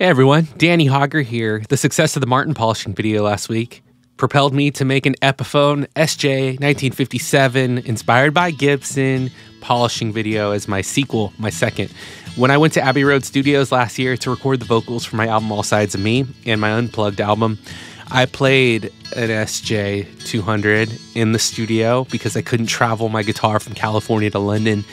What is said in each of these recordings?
Hey everyone, Danny Hauger here. The success of the Martin polishing video last week propelled me to make an Epiphone SJ-200 inspired by Gibson polishing video as my sequel, my second. When I went to Abbey Road Studios last year to record the vocals for my album All Sides of Me and my Unplugged album, I played an SJ-200 in the studio because I couldn't travel my guitar from California to London.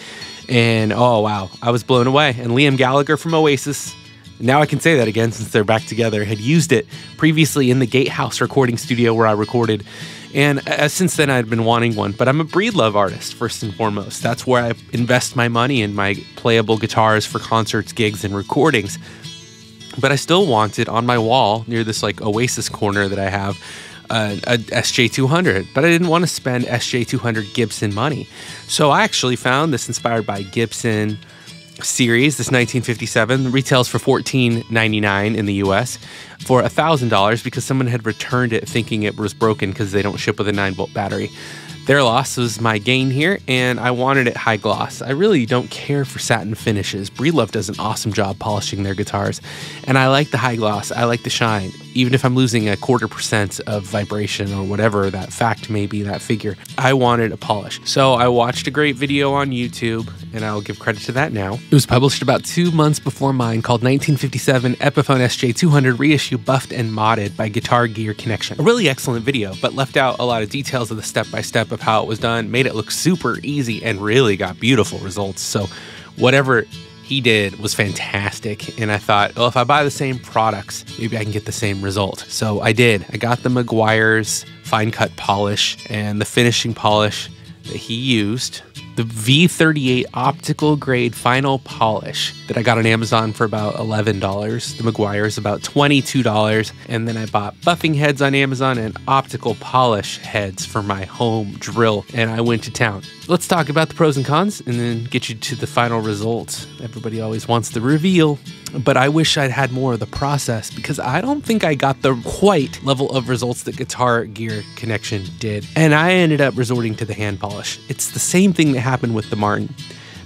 And oh wow, I was blown away. And Liam Gallagher from Oasis, now I can say that again since they're back together, had used it previously in the Gatehouse recording studio where I recorded. And since then I'd been wanting one, but I'm a Breedlove artist first and foremost. That's where I invest my money in my playable guitars for concerts, gigs, and recordings. But I still wanted on my wall near this like Oasis corner that I have a SJ-200, but I didn't want to spend SJ-200 Gibson money. So I actually found this inspired by Gibson series, this 1957, retails for $14.99 in the US for $1,000 because someone had returned it thinking it was broken because they don't ship with a 9-volt battery. Their loss was my gain here, and I wanted it high gloss. I really don't care for satin finishes. Breedlove does an awesome job polishing their guitars, and I like the high gloss. I like the shine. Even if I'm losing 0.25% of vibration or whatever that fact may be, that figure, I wanted a polish. So I watched a great video on YouTube, and I'll give credit to that now. It was published about 2 months before mine, called 1957 Epiphone SJ-200 Reissue Buffed and Modded by Guitar Gear Connection. A really excellent video, but left out a lot of details of the step-by-step of how it was done, made it look super easy, and really got beautiful results. So whatever he did was fantastic, and I thought, well, if I buy the same products, maybe I can get the same result. So I did. I got the Meguiar's fine cut polish and the finishing polish that he used, the V38 optical grade final polish that I got on Amazon for about $11. The Meguiar's about $22. And then I bought buffing heads on Amazon and optical polish heads for my home drill. And I went to town. Let's talk about the pros and cons and then get you to the final results. Everybody always wants the reveal, but I wish I'd had more of the process because I don't think I got the quite level of results that Guitar Gear Connection did. And I ended up resorting to the hand polish. It's the same thing that happened with the Martin.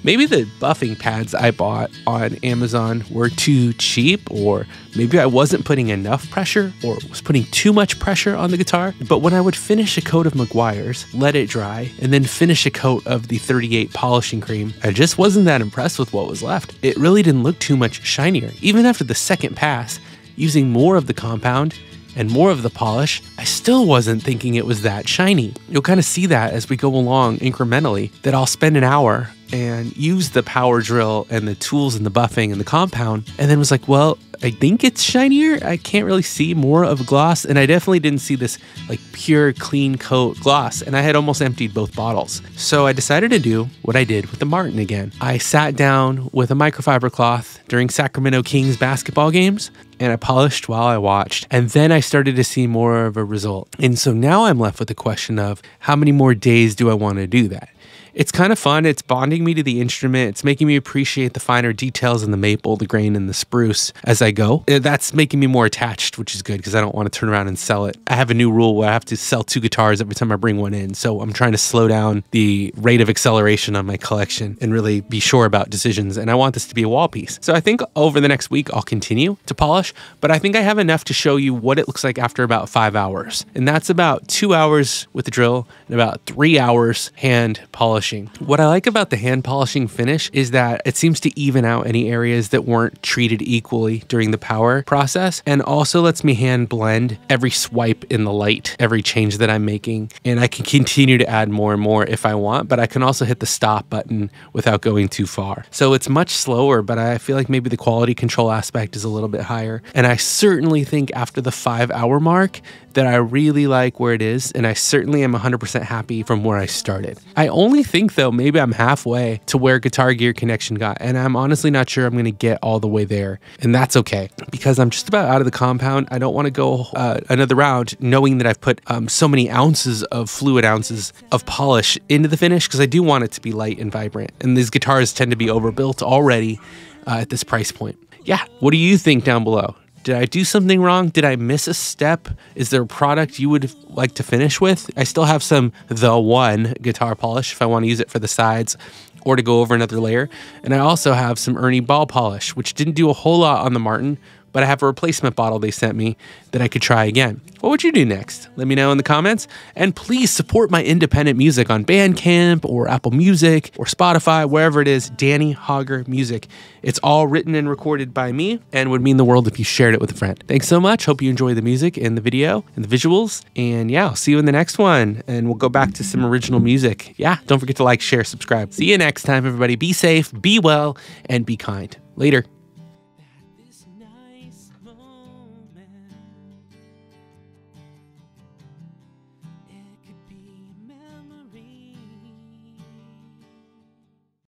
Maybe the buffing pads I bought on Amazon were too cheap, or maybe I wasn't putting enough pressure or was putting too much pressure on the guitar. But when I would finish a coat of Meguiar's, let it dry, and then finish a coat of the 38 polishing cream, I just wasn't that impressed with what was left. It really didn't look too much shinier. Even after the second pass, using more of the compound and more of the polish, I still wasn't thinking it was that shiny. You'll kind of see that as we go along incrementally, that I'll spend an hour and use the power drill and the tools and the buffing and the compound, and then was like, well, I think it's shinier. I can't really see more of gloss, and I definitely didn't see this like pure clean coat gloss, and I had almost emptied both bottles. So I decided to do what I did with the Martin again. I sat down with a microfiber cloth during Sacramento Kings basketball games, and I polished while I watched, and then I started to see more of a result. And so now I'm left with the question of how many more days do I want to do that? It's kind of fun. It's bonding me to the instrument. It's making me appreciate the finer details in the maple, the grain, and the spruce as I go. That's making me more attached, which is good because I don't want to turn around and sell it. I have a new rule where I have to sell 2 guitars every time I bring one in. So I'm trying to slow down the rate of acceleration on my collection and really be sure about decisions. And I want this to be a wall piece. So I think over the next week, I'll continue to polish, but I think I have enough to show you what it looks like after about 5 hours. And that's about 2 hours with the drill and about 3 hours hand polishing. What I like about the hand polishing finish is that it seems to even out any areas that weren't treated equally during the power process, and also lets me hand blend every swipe in the light, every change that I'm making. And I can continue to add more and more if I want, but I can also hit the stop button without going too far. So it's much slower, but I feel like maybe the quality control aspect is a little bit higher. And I certainly think after the 5-hour mark that I really like where it is, and I certainly am 100% happy from where I started. I only think though maybe I'm halfway to where Guitar Gear Connection got, and I'm honestly not sure I'm gonna get all the way there, and that's okay because I'm just about out of the compound. I don't want to go another round knowing that I've put so many ounces of polish into the finish, because I do want it to be light and vibrant, and these guitars tend to be overbuilt already at this price point. Yeah, what do you think down below? Did I do something wrong? Did I miss a step? Is there a product you would like to finish with? I still have some The One guitar polish if I want to use it for the sides or to go over another layer. And I also have some Ernie Ball polish, which didn't do a whole lot on the Martin, but I have a replacement bottle they sent me that I could try again. What would you do next? Let me know in the comments. And please support my independent music on Bandcamp or Apple Music or Spotify, wherever it is, Danny Hauger Music. It's all written and recorded by me and would mean the world if you shared it with a friend. Thanks so much. Hope you enjoy the music and the video and the visuals. And yeah, I'll see you in the next one. And we'll go back to some original music. Yeah, don't forget to like, share, subscribe. See you next time, everybody. Be safe, be well, and be kind. Later.